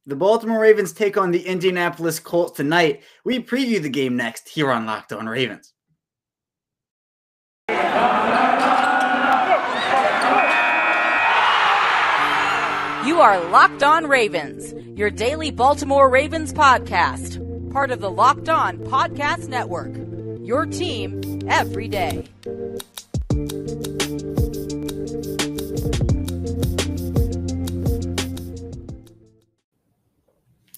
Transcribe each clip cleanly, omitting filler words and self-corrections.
The Baltimore Ravens take on the Indianapolis Colts tonight. We preview the game next here on Locked On Ravens. You are Locked On Ravens, your daily Baltimore Ravens podcast, part of the Locked On Podcast Network, your team every day.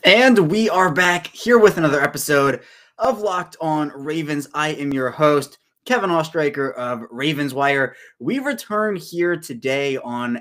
And we are back here with another episode of Locked On Ravens. I am your host, Kevin Oestreicher of Ravens Wire. We return here today on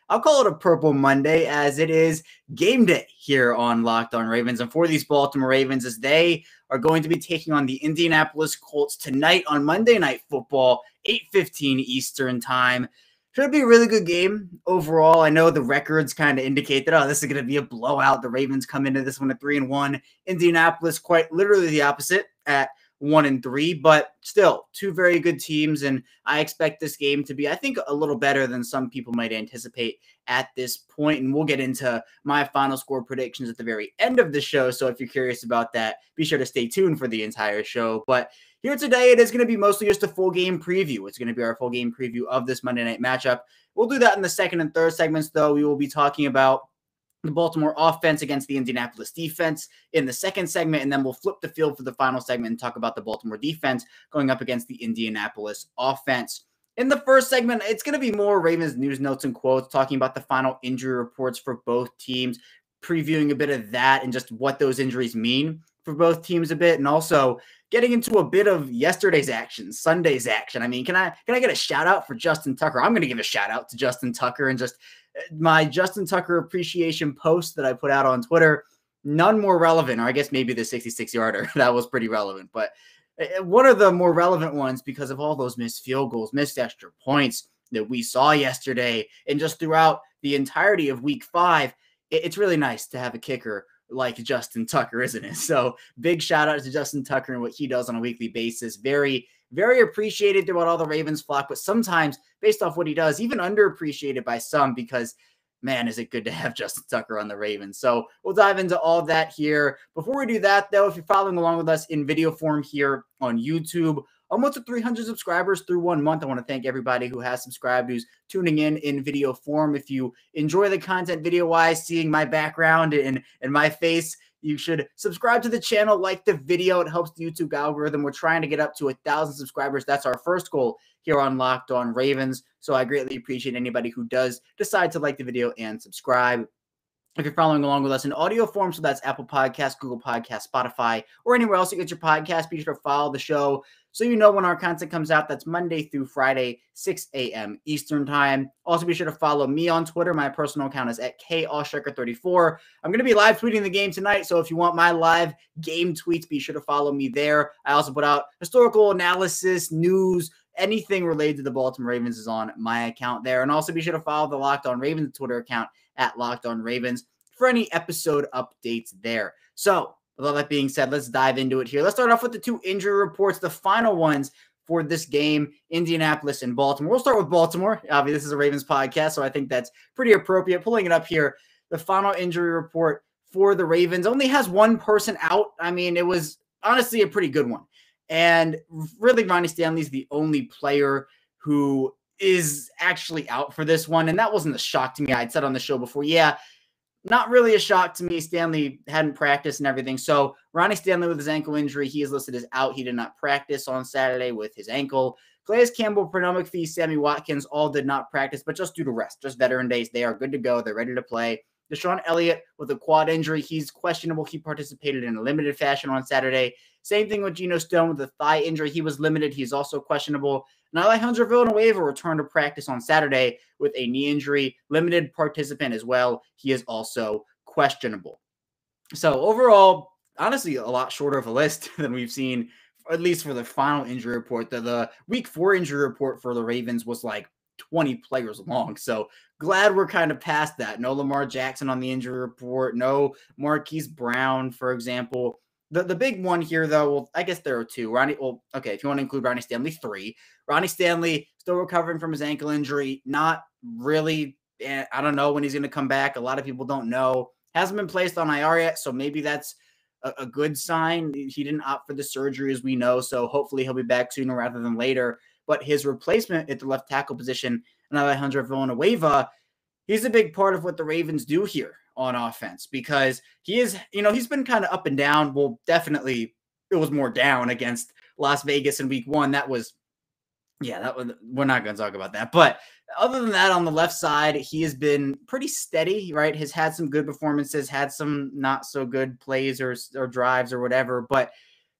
I'll call it a Purple Monday, as it is game day here on Locked On Ravens. And for these Baltimore Ravens, as they are going to be taking on the Indianapolis Colts tonight on Monday Night Football, 8:15 Eastern Time. Should be a really good game overall. I know the records kind of indicate that, this is going to be a blowout. The Ravens come into this one at 3-1. Indianapolis, quite literally the opposite at 1-3, but still two very good teams. And I expect this game to be, I think, a little better than some people might anticipate at this point. And we'll get into my final score predictions at the very end of the show. So if you're curious about that, be sure to stay tuned for the entire show. But here today, it is going to be mostly just a full game preview. It's going to be our full game preview of this Monday night matchup. We'll do that in the second and third segments, though. We will be talking about the Baltimore offense against the Indianapolis defense in the second segment, and then we'll flip the field for the final segment and talk about the Baltimore defense going up against the Indianapolis offense. In the first segment, it's going to be more Ravens news notes and quotes, talking about the final injury reports for both teams, previewing a bit of that and just what those injuries mean for both teams a bit, and also getting into a bit of yesterday's action, Sunday's action. I mean, can I get a shout out for Justin Tucker? I'm going to give a shout out to Justin Tucker and just my Justin Tucker appreciation post that I put out on Twitter. None more relevant, or I guess maybe the 66-yarder. That was pretty relevant, but one of the more relevant ones because of all those missed field goals, missed extra points that we saw yesterday and just throughout the entirety of week 5. It's really nice to have a kicker like Justin Tucker, isn't it? So big shout out to Justin Tucker and what he does on a weekly basis. Very, very appreciated throughout all the Ravens flock, but sometimes based off what he does, even underappreciated by some because, man, is it good to have Justin Tucker on the Ravens. So we'll dive into all that here. Before we do that, though, if you're following along with us in video form here on YouTube, almost at 300 subscribers through 1 month. I want to thank everybody who has subscribed, who's tuning in video form. If you enjoy the content video-wise, seeing my background and my face, you should subscribe to the channel, like the video. It helps the YouTube algorithm. We're trying to get up to 1,000 subscribers. That's our first goal here on Locked On Ravens. So I greatly appreciate anybody who does decide to like the video and subscribe. If you're following along with us in audio form, so that's Apple Podcasts, Google Podcasts, Spotify, or anywhere else you get your podcast, be sure to follow the show so you know when our content comes out. That's Monday through Friday, 6 a.m. Eastern Time. Also, be sure to follow me on Twitter. My personal account is at KOstreicher34. I'm going to be live tweeting the game tonight, so if you want my live game tweets, be sure to follow me there. I also put out historical analysis, news, anything related to the Baltimore Ravens is on my account there. And also be sure to follow the Locked On Ravens Twitter account at Locked On Ravens for any episode updates there. So with all that being said, let's dive into it here. Let's start off with the two injury reports, the final ones for this game, Indianapolis and Baltimore. We'll start with Baltimore. Obviously, this is a Ravens podcast, so I think that's pretty appropriate. Pulling it up here, the final injury report for the Ravens only has one person out. I mean, it was honestly a pretty good one. And really, Rodney Stanley is the only player who is actually out for this one. And that wasn't a shock to me. I'd said on the show before, not really a shock to me. Stanley hadn't practiced and everything. So Rodney Stanley with his ankle injury, he is listed as out. He did not practice on Saturday with his ankle. Calais Campbell, Pernell McPhee, Sammy Watkins all did not practice, but just due to rest, just veteran days. They are good to go. They're ready to play. Deshaun Elliott with a quad injury. He's questionable. He participated in a limited fashion on Saturday. Same thing with Geno Stone with a thigh injury. He was limited. He's also questionable. Now, Alejandro Villanueva returned to practice on Saturday with a knee injury. Limited participant as well. He is also questionable. So overall, honestly, a lot shorter of a list than we've seen, at least for the final injury report. The week 4 injury report for the Ravens was like 20 players long. So glad we're kind of past that. No Lamar Jackson on the injury report. No Marquise Brown, for example. The big one here, though, well, I guess there are two. If you want to include Rodney Stanley, 3. Rodney Stanley still recovering from his ankle injury. Not really, I don't know when he's going to come back. A lot of people don't know. Hasn't been placed on IR yet, so maybe that's a good sign. He didn't opt for the surgery, as we know, so hopefully he'll be back sooner rather than later. But his replacement at the left tackle position, Alejandro Villanueva, he's a big part of what the Ravens do here on offense, because he is, he's been kind of up and down. Well, definitely it was more down against Las Vegas in week 1. That was, we're not going to talk about that. But other than that, on the left side, he has been pretty steady, right? Has had some good performances, had some not so good plays or drives or whatever. But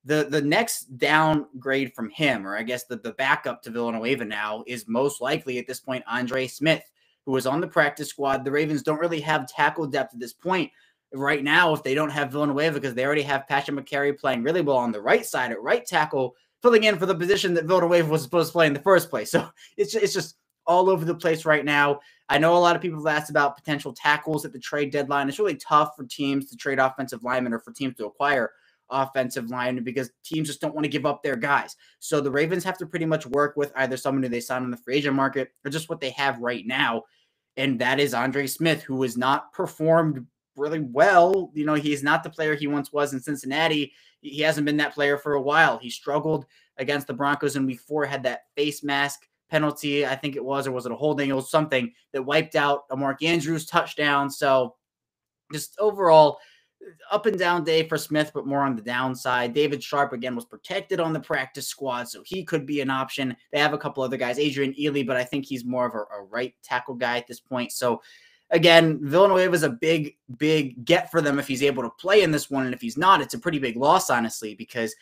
the next downgrade from him, or I guess the backup to Villanueva now, is most likely at this point Andre Smith, who is on the practice squad. The Ravens don't really have tackle depth at this point right now if they don't have Villanueva, because they already have Patrick McCary playing really well on the right side at right tackle, filling in for the position that Villanueva was supposed to play in the first place. So it's just all over the place right now. I know a lot of people have asked about potential tackles at the trade deadline. It's really tough for teams to trade offensive linemen, or for teams to acquire offensive linemen, because teams just don't want to give up their guys. So the Ravens have to pretty much work with either someone who they sign on the free agent market or just what they have right now. And that is Andre Smith, who has not performed really well. He's not the player he once was in Cincinnati. He hasn't been that player for a while. He struggled against the Broncos in week 4, had that face mask penalty, I think it was, or was it a holding? It was something that wiped out a Mark Andrews touchdown. So just overall, up and down day for Smith, but more on the downside. David Sharp, again, was protected on the practice squad, so he could be an option. They have a couple other guys, Adrian Ely, but I think he's more of a right tackle guy at this point. So again, Villanueva is a big get for them if he's able to play in this one. And if he's not, it's a pretty big loss, honestly, because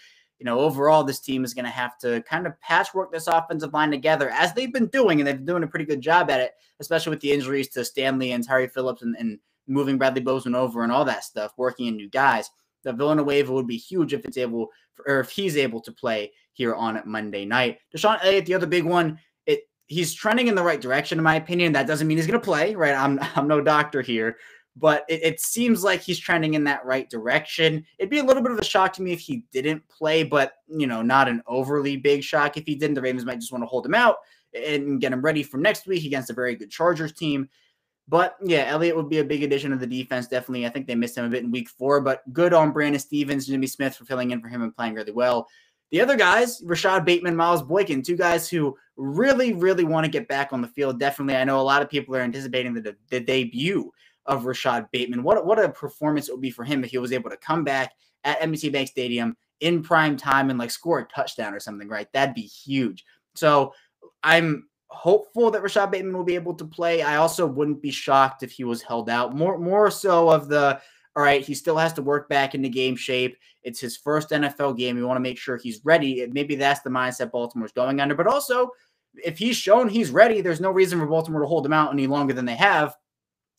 overall, this team is going to have to kind of patchwork this offensive line together, as they've been doing, and they've been doing a pretty good job at it, especially with the injuries to Stanley and Tyree Phillips and moving Bradley Bozeman over and all that stuff, working in new guys. The Villanueva would be huge if if he's able to play here on Monday night. Deshaun Elliott, the other big one, he's trending in the right direction, in my opinion. That doesn't mean he's going to play, right? I'm no doctor here, but it seems like he's trending in that right direction. It'd be a little bit of a shock to me if he didn't play, but, not an overly big shock if he didn't. The Ravens might just want to hold him out and get him ready for next week against a very good Chargers team. But, yeah, Elliott would be a big addition to the defense, definitely. I think they missed him a bit in week 4, but good on Brandon Stevens, Jimmy Smith for filling in for him and playing really well. The other guys, Rashad Bateman, Miles Boykin, 2 guys who really, really want to get back on the field. Definitely, I know a lot of people are anticipating the debut of Rashad Bateman. What a performance it would be for him if he was able to come back at M&T Bank Stadium in prime time and score a touchdown or something, right? That'd be huge. So I'm hopeful that Rashad Bateman will be able to play. I also wouldn't be shocked if he was held out. More so of all right, he still has to work back into game shape. It's his first NFL game. We want to make sure he's ready. Maybe that's the mindset Baltimore's going under. But also, if he's shown he's ready, there's no reason for Baltimore to hold him out any longer than they have.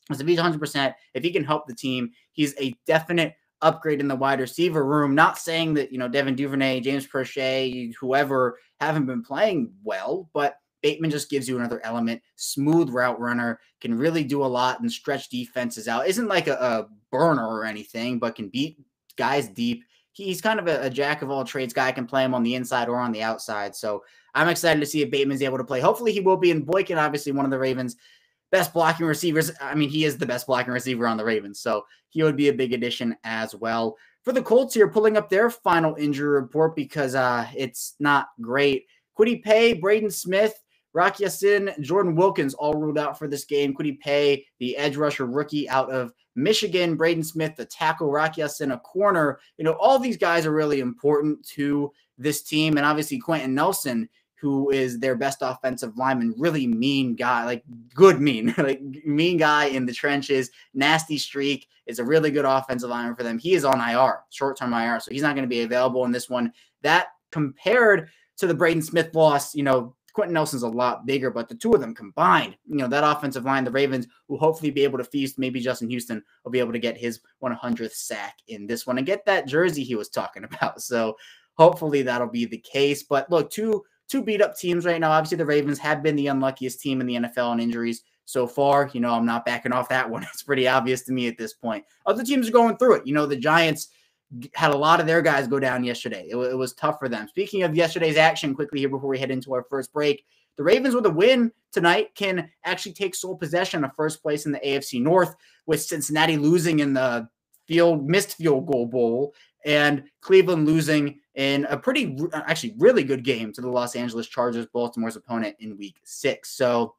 Because if he's 100%, if he can help the team, he's a definite upgrade in the wide receiver room. Not saying that, Devin Duvernay, James Prochet, whoever haven't been playing well, but Bateman just gives you another element. Smooth route runner, can really do a lot and stretch defenses out. Isn't like a burner or anything, but can beat guys deep. He's kind of a jack of all trades guy. Can play him on the inside or on the outside. So I'm excited to see if Bateman's able to play. Hopefully he will be. And Boykin, obviously one of the Ravens' best blocking receivers. I mean, he is the best blocking receiver on the Ravens. So he would be a big addition as well. For the Colts here, pulling up their final injury report because it's not great. Kwity Paye, Braden Smith, Rock Ya-Sin, Jordan Wilkins all ruled out for this game. Kwity Paye, the edge rusher rookie out of Michigan. Braden Smith, the tackle. Rock Ya-Sin, a corner. All these guys are really important to this team. And obviously Quentin Nelson, who is their best offensive lineman, really mean guy, mean guy in the trenches, nasty streak, is a really good offensive lineman for them. He is on IR, short-term IR, so he's not going to be available in this one. That compared to the Braden Smith loss, Quentin Nelson's a lot bigger, but the two of them combined, that offensive line, the Ravens will hopefully be able to feast. Maybe Justin Houston will be able to get his 100th sack in this one and get that jersey he was talking about. So hopefully that'll be the case. But look, two beat-up teams right now. Obviously, the Ravens have been the unluckiest team in the NFL in injuries so far. I'm not backing off that one. It's pretty obvious to me at this point. Other teams are going through it. The Giants had a lot of their guys go down yesterday. It was tough for them. Speaking of yesterday's action, quickly here before we head into our first break, the Ravens with a win tonight can actually take sole possession of first place in the AFC North, with Cincinnati losing in the missed field goal bowl and Cleveland losing in a actually really good game to the Los Angeles Chargers, Baltimore's opponent in week 6. So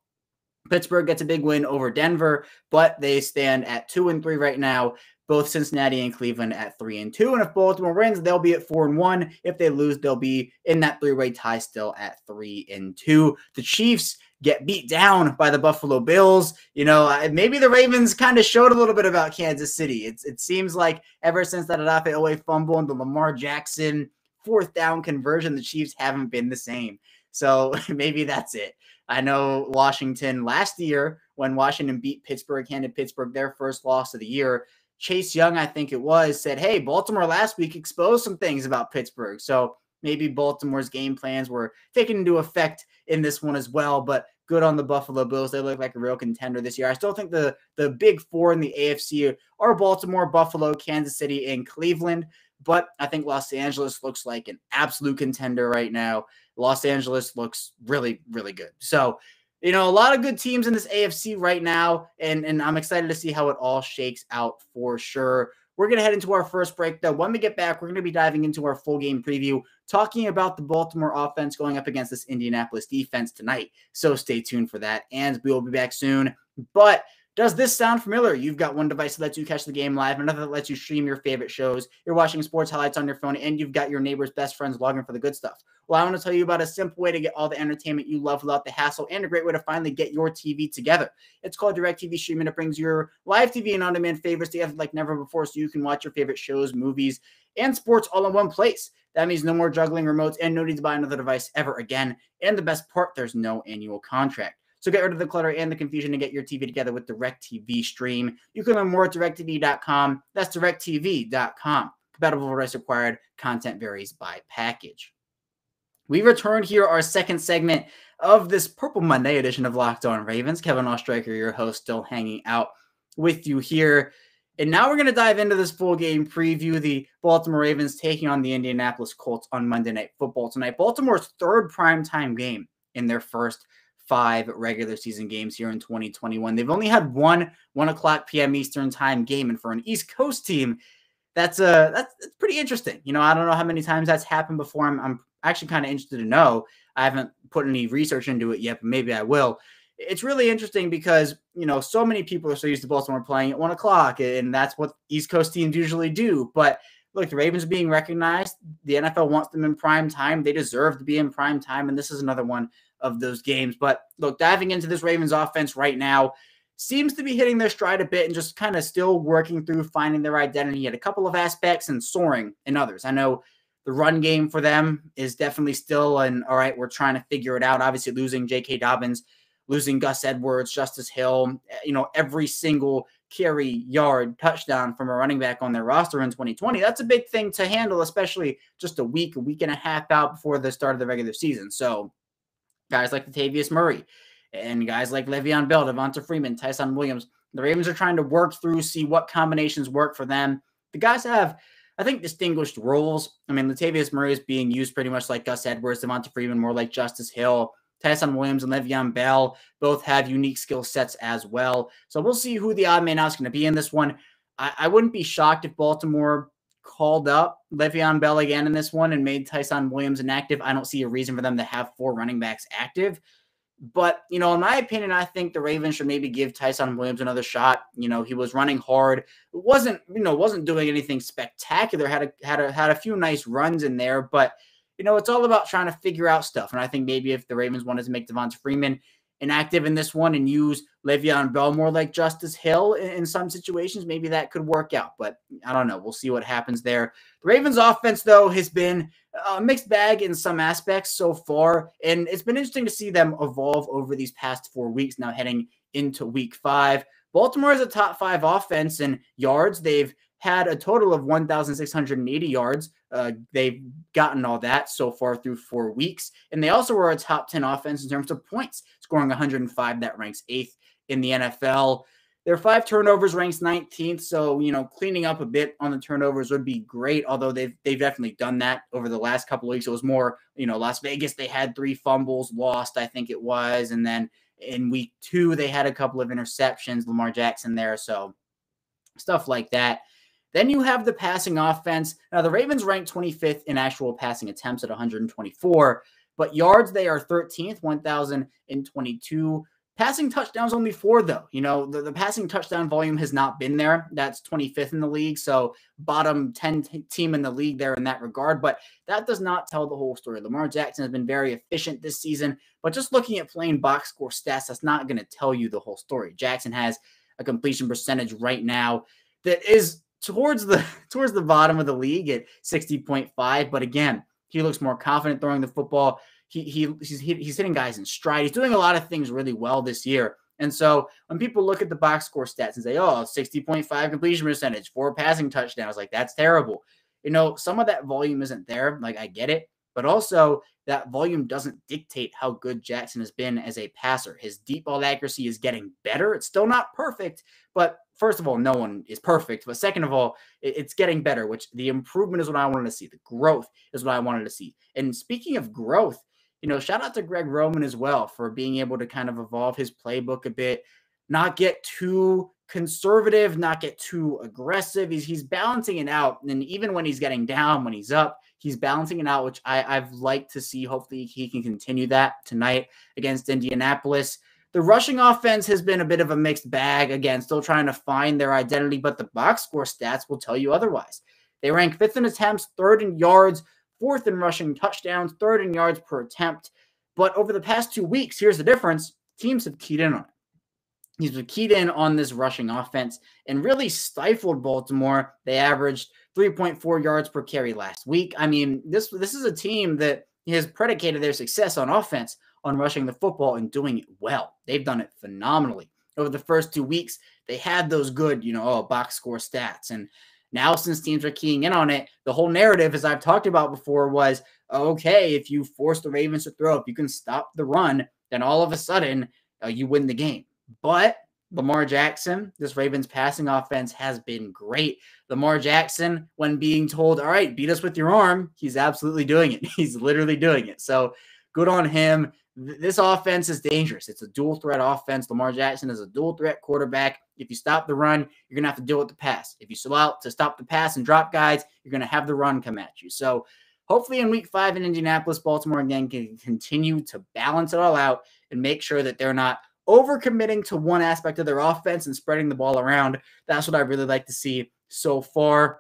Pittsburgh gets a big win over Denver, but they stand at 2-3 right now. Both Cincinnati and Cleveland at 3-2. And if Baltimore wins, they'll be at 4-1. If they lose, they'll be in that three-way tie still at 3-2. The Chiefs get beat down by the Buffalo Bills. Maybe the Ravens kind of showed a little bit about Kansas City. It seems like ever since that Odafe Oweh fumble and the Lamar Jackson 4th down conversion, the Chiefs haven't been the same. So maybe that's it. I know Washington last year, when Washington beat Pittsburgh, handed Pittsburgh their first loss of the year, Chase Young, I think it was, said, hey, Baltimore last week exposed some things about Pittsburgh. So maybe Baltimore's game plans were taken into effect in this one as well. But good on the Buffalo Bills. They look like a real contender this year. I still think the big four in the AFC are Baltimore, Buffalo, Kansas City, and Cleveland. But I think Los Angeles looks like an absolute contender right now. Los Angeles looks really, really good. So, a lot of good teams in this AFC right now, and I'm excited to see how it all shakes out for sure. We're going to head into our first break, though. When we get back, we're going to be diving into our full game preview, talking about the Baltimore offense going up against this Indianapolis defense tonight. So stay tuned for that, and we will be back soon. But does this sound familiar? You've got one device that lets you catch the game live, another that lets you stream your favorite shows. You're watching sports highlights on your phone, and you've got your neighbor's best friends logging for the good stuff. Well, I want to tell you about a simple way to get all the entertainment you love without the hassle, and a great way to finally get your TV together. It's called DirecTV Streaming. It brings your live TV and on-demand favorites together like never before, so you can watch your favorite shows, movies, and sports all in one place. That means no more juggling remotes and no need to buy another device ever again. And the best part, there's no annual contract. So get rid of the clutter and the confusion and get your TV together with DirecTV Stream. You can learn more at directtv.com. That's directtv.com. Compatible device required. Content varies by package. We return here our second segment of this Purple Monday edition of Locked On Ravens. Kevin Ostreicher, your host, still hanging out with you here. And now we're going to dive into this full game preview. The Baltimore Ravens taking on the Indianapolis Colts on Monday Night Football tonight. Baltimore's third primetime game in their first 5 regular season games here in 2021. They've only had one 1:00 p.m. Eastern time game, and for an East Coast team, that's pretty interesting. I don't know how many times that's happened before. I'm actually kind of interested to know. I haven't put any research into it yet, but maybe I will. It's really interesting because, so many people are so used to Baltimore playing at 1:00, and that's what East Coast teams usually do. But look, the Ravens are being recognized. The NFL wants them in prime time. They deserve to be in prime time, and this is another one of those games. But look, diving into this Ravens offense right now seems to be hitting their stride a bit and just kind of still working through finding their identity at a couple of aspects and soaring in others. I know the run game for them is definitely still all right, we're trying to figure it out. Obviously losing J.K. Dobbins, losing Gus Edwards, Justice Hill, every single carry, yard, touchdown from a running back on their roster in 2020. That's a big thing to handle, especially just a week and a half out before the start of the regular season. So guys like Latavius Murray and guys like Le'Veon Bell, Devonta Freeman, Tyson Williams, the Ravens are trying to work through, see what combinations work for them. The guys have, I think, distinguished roles. I mean, Latavius Murray is being used pretty much like Gus Edwards, Devonta Freeman more like Justice Hill. Tyson Williams and Le'Veon Bell both have unique skill sets as well. So we'll see who the odd man out is going to be in this one. I wouldn't be shocked if Baltimore called up Le'Veon Bell again in this one and made Tyson Williams inactive. I don't see a reason for them to have 4 running backs active. But, in my opinion, I think the Ravens should maybe give Tyson Williams another shot. He was running hard. Wasn't doing anything spectacular. Had a few nice runs in there, but it's all about trying to figure out stuff. And I think maybe if the Ravens wanted to make Devonta Freeman inactive in this one and use Le'Veon Bell more like Justice Hill in some situations, maybe that could work out. But I don't know. We'll see what happens there. The Ravens offense, though, has been a mixed bag in some aspects so far. And it's been interesting to see them evolve over these past 4 weeks now heading into week 5. Baltimore is a top 5 offense in yards. They've had a total of 1,680 yards. They've gotten all that so far through 4 weeks. And they also were a top 10 offense in terms of points, scoring 105. That ranks 8th in the NFL. Their 5 turnovers ranks 19th, so, cleaning up a bit on the turnovers would be great, although they've definitely done that over the last couple of weeks. It was more, Las Vegas, they had 3 fumbles lost, I think it was, and then in week 2, they had a couple of interceptions, Lamar Jackson there, so stuff like that. Then you have the passing offense. Now, the Ravens ranked 25th in actual passing attempts at 124, but yards, they are 13th, 1,022. Passing touchdowns only 4, though. The passing touchdown volume has not been there. That's 25th in the league, so bottom 10 team in the league there in that regard. But that does not tell the whole story. Lamar Jackson has been very efficient this season, but just looking at plain box score stats, that's not going to tell you the whole story. Jackson has a completion percentage right now that is towards the bottom of the league at 60.5. But again, he looks more confident throwing the football. He's hitting guys in stride. He's doing a lot of things really well this year. And so when people look at the box score stats and say, 60.5 completion percentage, 4 passing touchdowns, like that's terrible. Some of that volume isn't there. Like, I get it. But also that volume doesn't dictate how good Jackson has been as a passer. His deep ball accuracy is getting better. It's still not perfect, but first of all, no one is perfect. But second of all, it's getting better, which the improvement is what I wanted to see. The growth is what I wanted to see. And speaking of growth, shout out to Greg Roman as well for being able to kind of evolve his playbook a bit, not get too conservative, not get too aggressive. He's balancing it out. And even when he's getting down, when he's up, he's balancing it out, which I've liked to see. Hopefully he can continue that tonight against Indianapolis. The rushing offense has been a bit of a mixed bag. Again, still trying to find their identity, but the box score stats will tell you otherwise. They rank 5th in attempts, 3rd in yards, 4th in rushing touchdowns, 3rd in yards per attempt. But over the past 2 weeks, here's the difference. Teams have keyed in on it. He's been keyed in on this rushing offense and really stifled Baltimore. They averaged 3.4 yards per carry last week. I mean, this is a team that has predicated their success on offense on rushing the football and doing it well. They've done it phenomenally. Over the first 2 weeks, they had those good, box score stats. And now, since teams are keying in on it, the whole narrative, as I've talked about before, was, okay, if you force the Ravens to throw, if you can stop the run, then all of a sudden you win the game. But Lamar Jackson, this Ravens passing offense has been great. Lamar Jackson, when being told, all right, beat us with your arm, he's absolutely doing it. He's literally doing it. So good on him. This offense is dangerous. It's a dual threat offense. Lamar Jackson is a dual threat quarterback. If you stop the run, you're going to have to deal with the pass. If you slow out to stop the pass and drop guys, you're going to have the run come at you. So hopefully in week 5 in Indianapolis, Baltimore again can continue to balance it all out and make sure that they're not overcommitting to one aspect of their offense and spreading the ball around. That's what I really like to see so far.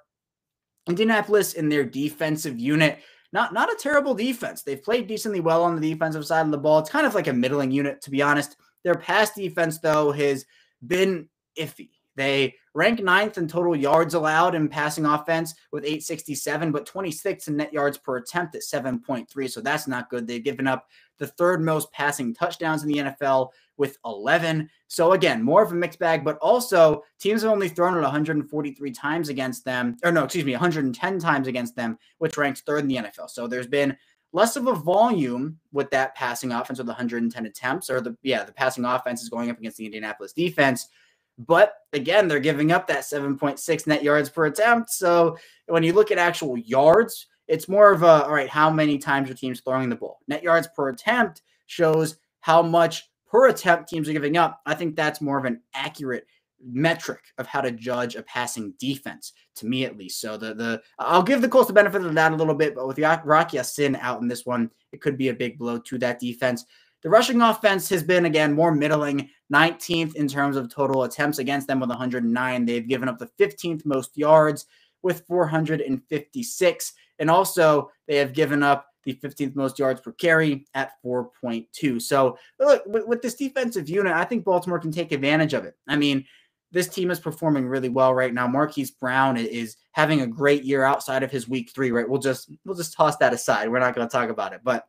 Indianapolis in their defensive unit, not a terrible defense. They've played decently well on the defensive side of the ball. It's kind of like a middling unit, to be honest. Their pass defense, though, has been iffy. They rank 9th in total yards allowed in passing offense with 867, but 26th in net yards per attempt at 7.3. So that's not good. They've given up the 3rd most passing touchdowns in the NFL with 11. So again, more of a mixed bag, but also teams have only thrown it 143 times against them, 110 times against them, which ranks 3rd in the NFL. So there's been less of a volume with that passing offense with 110 attempts, or the passing offense is going up against the Indianapolis defense. But again, they're giving up that 7.6 net yards per attempt. So when you look at actual yards, it's more of all right, how many times are teams throwing the ball? Net yards per attempt shows how much per attempt teams are giving up. I think that's more of an accurate metric of how to judge a passing defense, to me at least. So I'll give the Colts the benefit of that a little bit, but with Rocky Ya-Sin out in this one, it could be a big blow to that defense. The rushing offense has been, again, more middling, 19th in terms of total attempts against them with 109. They've given up the 15th most yards with 456. And also, they have given up the 15th most yards per carry at 4.2. So, look, with this defensive unit, I think Baltimore can take advantage of it. I mean, this team is performing really well right now. Marquise Brown is having a great year outside of his week 3, right? We'll just toss that aside. We're not going to talk about it. But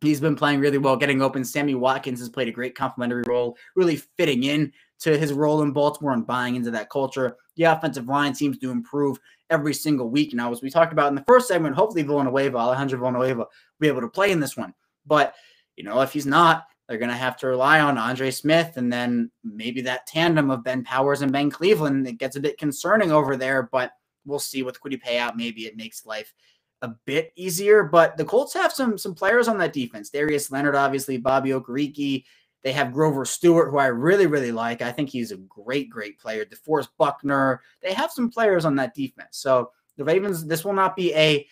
he's been playing really well, getting open. Sammy Watkins has played a great complementary role, really fitting in to his role in Baltimore and buying into that culture. The offensive line seems to improve every single week now. As we talked about in the first segment, hopefully Alejandro Villanueva will be able to play in this one. But, if he's not, they're going to have to rely on Andre Smith and then maybe that tandem of Ben Powers and Ben Cleveland. It gets a bit concerning over there, but we'll see with Kwity Payout. Maybe it makes life a bit easier, but the Colts have some players on that defense. Darius Leonard, obviously, Bobby Okereke. They have Grover Stewart, who I really, really like. I think he's a great, great player. DeForest Buckner. They have some players on that defense. So the Ravens, this will not be a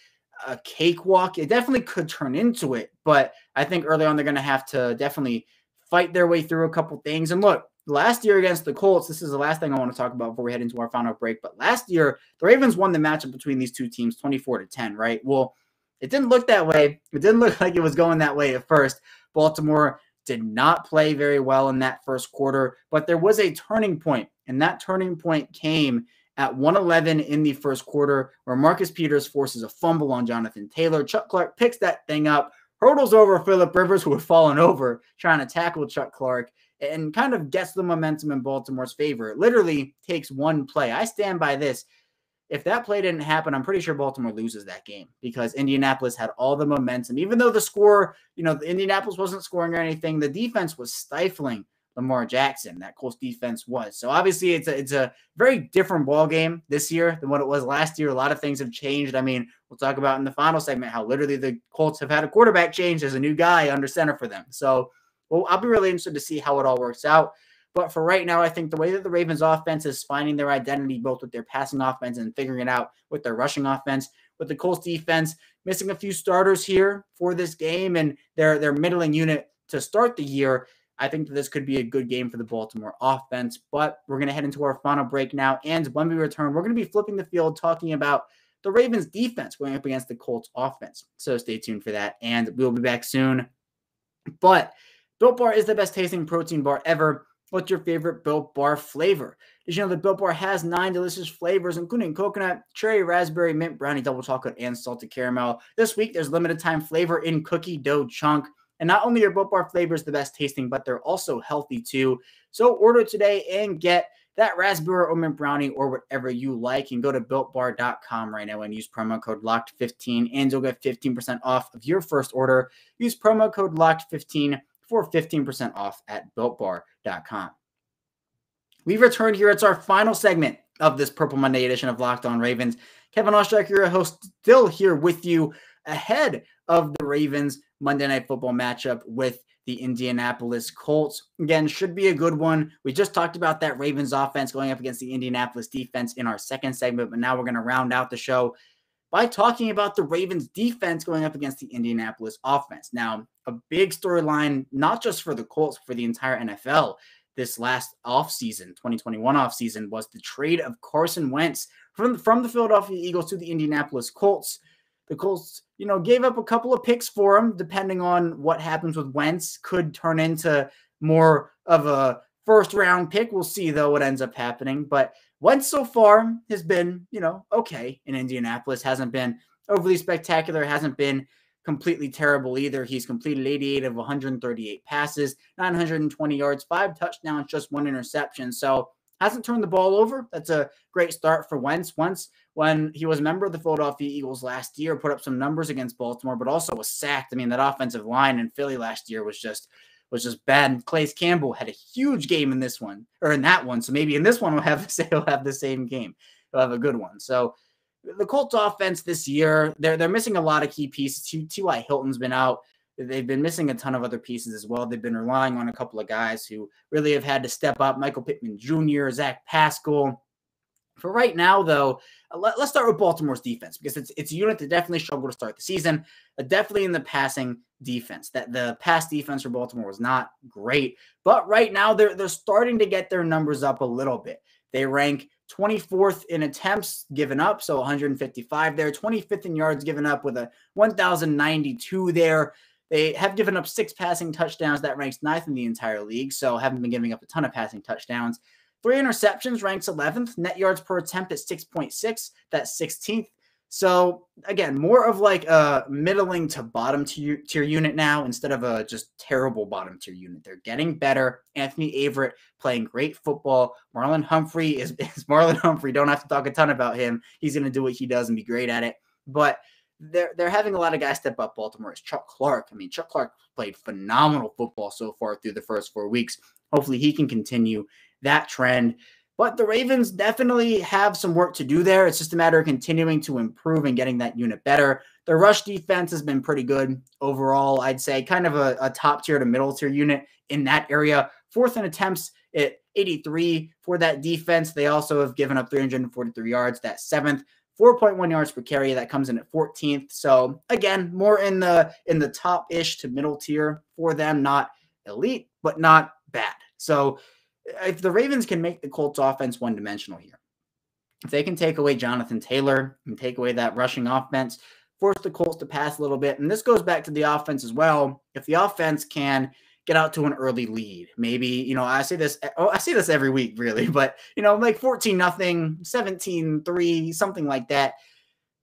cakewalk. It definitely could turn into it, but I think early on they're going to have to definitely fight their way through a couple things. And look, last year against the Colts, this is the last thing I want to talk about before we head into our final break, but last year, the Ravens won the matchup between these two teams 24-10, right? Well, it didn't look that way. It didn't look like it was going that way at first. Baltimore did not play very well in that first quarter, but there was a turning point, and that turning point came at 1:11 in the first quarter, where Marcus Peters forces a fumble on Jonathan Taylor. Chuck Clark picks that thing up, hurdles over Phillip Rivers, who had fallen over trying to tackle Chuck Clark, and kind of gets the momentum in Baltimore's favor. It literally takes one play. I stand by this. If that play didn't happen, I'm pretty sure Baltimore loses that game because Indianapolis had all the momentum. Even though the score, Indianapolis wasn't scoring or anything, the defense was stifling Lamar Jackson. That Colts defense was. So obviously it's a very different ball game this year than what it was last year. A lot of things have changed. I mean, we'll talk about in the final segment how literally the Colts have had a quarterback change. There's a new guy under center for them. So I'll be really interested to see how it all works out. But for right now, I think the way that the Ravens offense is finding their identity, both with their passing offense and figuring it out with their rushing offense, with the Colts defense missing a few starters here for this game and their middling unit to start the year, I think that this could be a good game for the Baltimore offense. But we're going to head into our final break now. And when we return, we're going to be flipping the field talking about the Ravens defense going up against the Colts offense. So stay tuned for that. And we'll be back soon. But Built Bar is the best tasting protein bar ever. What's your favorite Built Bar flavor? Did you know that Built Bar has 9 delicious flavors, including coconut, cherry, raspberry, mint, brownie, double chocolate, and salted caramel? This week, there's limited time flavor in cookie dough chunk. And not only are Built Bar flavors the best tasting, but they're also healthy too. So order today and get that raspberry or mint brownie or whatever you like. And go to BuiltBar.com right now and use promo code LOCKED15 and you'll get 15% off of your first order. Use promo code LOCKED15 for 15% off at BuiltBar.com. We've returned here. It's our final segment of this Purple Monday edition of Locked On Ravens. Kevin Ostreicher, your host, still here with you ahead of the Ravens Monday Night Football matchup with the Indianapolis Colts. Again, should be a good one. We just talked about that Ravens offense going up against the Indianapolis defense in our second segment, but now we're going to round out the show by talking about the Ravens defense going up against the Indianapolis offense. Now, a big storyline, not just for the Colts, for the entire NFL this last offseason, 2021 offseason, was the trade of Carson Wentz from the Philadelphia Eagles to the Indianapolis Colts. The Colts, gave up a couple of picks for him, depending on what happens with Wentz. Could turn into more of a first-round pick. We'll see, though, what ends up happening. But Wentz so far has been, okay in Indianapolis. Hasn't been overly spectacular. Hasn't been completely terrible either. He's completed 88 of 138 passes, 920 yards, 5 touchdowns, just 1 interception. So hasn't turned the ball over. That's a great start for Wentz. Wentz, when he was a member of the Philadelphia Eagles last year, put up some numbers against Baltimore, but also was sacked. I mean, that offensive line in Philly last year was just bad. And Calais Campbell had a huge game in this one, or in that one. So maybe in this one he'll have the same game. He'll have a good one. So the Colts offense this year, they're missing a lot of key pieces. T.Y. Hilton's been out. They've been missing a ton of other pieces as well. They've been relying on a couple of guys who really have had to step up. Michael Pittman Jr., Zach Pascal. For right now, though, let's start with Baltimore's defense because it's a unit that definitely struggled to start the season, definitely in the passing defense. That the pass defense for Baltimore was not great, but right now they're starting to get their numbers up a little bit. They rank 24th in attempts given up, so 155 there, 25th in yards given up with a 1,092 there. They have given up 6 passing touchdowns. That ranks 9th in the entire league, so haven't been giving up a ton of passing touchdowns. 3 interceptions, ranks 11th. Net yards per attempt at 6.6. That's 16th. So, again, more of like a middling to bottom tier unit now instead of a just terrible bottom tier unit. They're getting better. Anthony Averett playing great football. Marlon Humphrey is Marlon Humphrey. Don't have to talk a ton about him. He's going to do what he does and be great at it. But they're having a lot of guys step up. Baltimore is Chuck Clark. I mean, Chuck Clark played phenomenal football so far through the first 4 weeks. Hopefully he can continue that trend. But the Ravens definitely have some work to do there. It's just a matter of continuing to improve and getting that unit better. The rush defense has been pretty good overall, I'd say, kind of a top tier to middle tier unit in that area. Fourth in attempts at 83 for that defense. They also have given up 343 yards. That's seventh. 4.1 yards per carry. That comes in at 14th. So again, more in the top-ish to middle tier for them. Not elite, but not bad. So if the Ravens can make the Colts offense one-dimensional here, if they can take away Jonathan Taylor and take away that rushing offense, force the Colts to pass a little bit, and this goes back to the offense as well. If the offense can get out to an early lead, maybe, I say this every week, really, but, like 14-0, 17-3, something like that,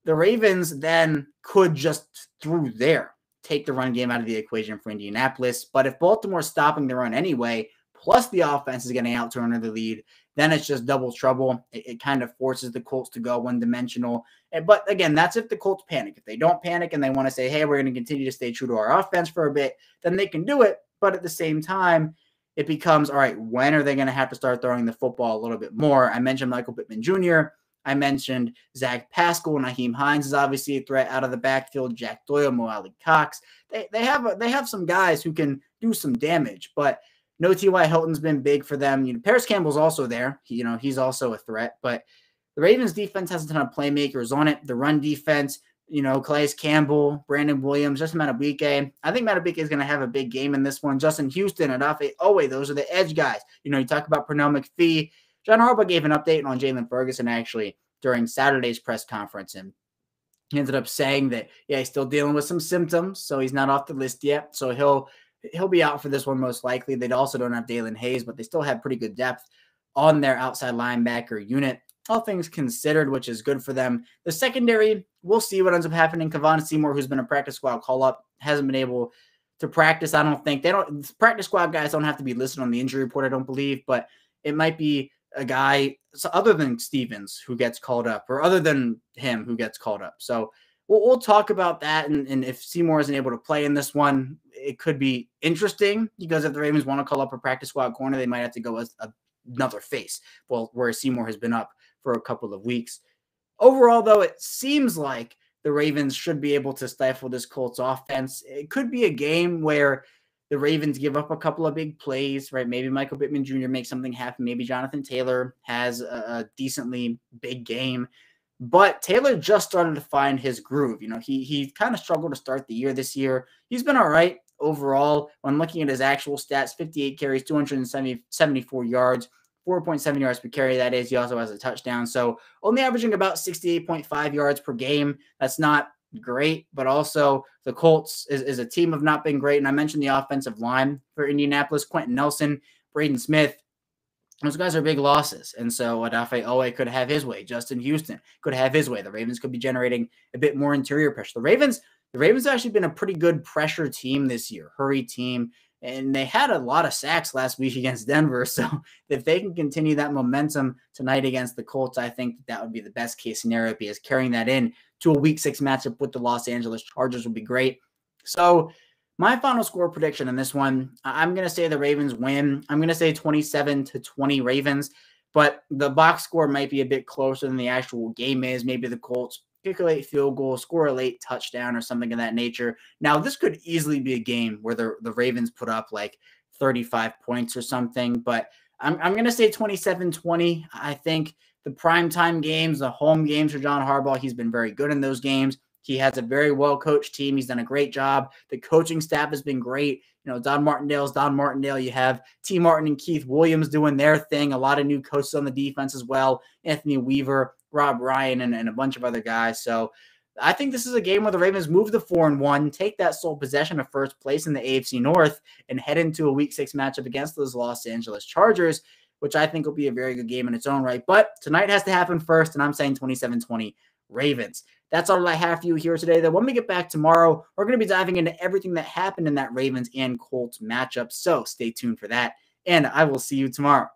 the Ravens then could just, through there, take the run game out of the equation for Indianapolis. But if Baltimore's stopping the run anyway, plus the offense is getting out to another lead, then it's just double trouble. It kind of forces the Colts to go one-dimensional. But again, that's if the Colts panic. If they don't panic and they want to say, hey, we're going to continue to stay true to our offense for a bit, then they can do it. But at the same time, it becomes, all right, when are they going to have to start throwing the football a little bit more? I mentioned Michael Pittman Jr., I mentioned Zach Pascal. Naheem Hines is obviously a threat out of the backfield. Jack Doyle, Mo Alley Cox. They have some guys who can do some damage, but no T.Y. Hilton's been big for them. Paris Campbell's also there. He's also a threat, but the Ravens defense has a ton of playmakers on it. The run defense, Calais Campbell, Brandon Williams, just Madubuike. I think Madubuike is going to have a big game in this one. Justin Houston, Adafe Owe, those are the edge guys. You talk about Pernell McPhee. John Harbaugh gave an update on Jalen Ferguson actually during Saturday's press conference, and he ended up saying that, he's still dealing with some symptoms, so he's not off the list yet. So he'll be out for this one most likely. They also don't have Dalen Hayes, but they still have pretty good depth on their outside linebacker unit. All things considered, which is good for them. The secondary, we'll see what ends up happening. Kevon Seymour, who's been a practice squad call-up, hasn't been able to practice. I don't think practice squad guys don't have to be listed on the injury report, I don't believe, but it might be a guy other than Stevens who gets called up, or other than him who gets called up. So we'll talk about that. And if Seymour isn't able to play in this one, it could be interesting, because if the Ravens want to call up a practice squad corner, they might have to go with another face. Well, where Seymour has been up for a couple of weeks. Overall, though, it seems like the Ravens should be able to stifle this Colts offense. It could be a game where the Ravens give up a couple of big plays, right? Maybe Michael Pittman Jr. makes something happen. Maybe Jonathan Taylor has a decently big game. But Taylor just started to find his groove. He kind of struggled to start the year this year. He's been all right overall. When looking at his actual stats, 58 carries, 274 yards, 4.7 yards per carry. That is, he also has a touchdown. So only averaging about 68.5 yards per game. That's not great, but also the Colts is a team have not been great. And I mentioned the offensive line for Indianapolis, Quentin Nelson, Braden Smith. Those guys are big losses. And so Adafe Owe could have his way. Justin Houston could have his way. The Ravens could be generating a bit more interior pressure. The Ravens have actually been a pretty good pressure team this year, hurry team. And they had a lot of sacks last week against Denver. So if they can continue that momentum tonight against the Colts, I think that would be the best case scenario, because carrying that in to a Week 6 matchup with the Los Angeles Chargers would be great. So my final score prediction in this one, I'm going to say the Ravens win. I'm going to say 27-20 Ravens, but the box score might be a bit closer than the actual game is. Maybe the Colts kick a late field goal, score a late touchdown or something of that nature. Now, this could easily be a game where the Ravens put up like 35 points or something, but I'm going to say 27-20. I think the primetime games, the home games for John Harbaugh, he's been very good in those games. He has a very well-coached team. He's done a great job. The coaching staff has been great. Don Martindale's Don Martindale. You have T. Martin and Keith Williams doing their thing. A lot of new coaches on the defense as well. Anthony Weaver, Rob Ryan, and a bunch of other guys. So I think this is a game where the Ravens move to 4-1, take that sole possession of first place in the AFC North, and head into a Week 6 matchup against those Los Angeles Chargers, which I think will be a very good game in its own right. But tonight has to happen first, and I'm saying 27-20 Ravens. That's all I have for you here today, though. When we get back tomorrow, we're going to be diving into everything that happened in that Ravens and Colts matchup. So stay tuned for that, and I will see you tomorrow.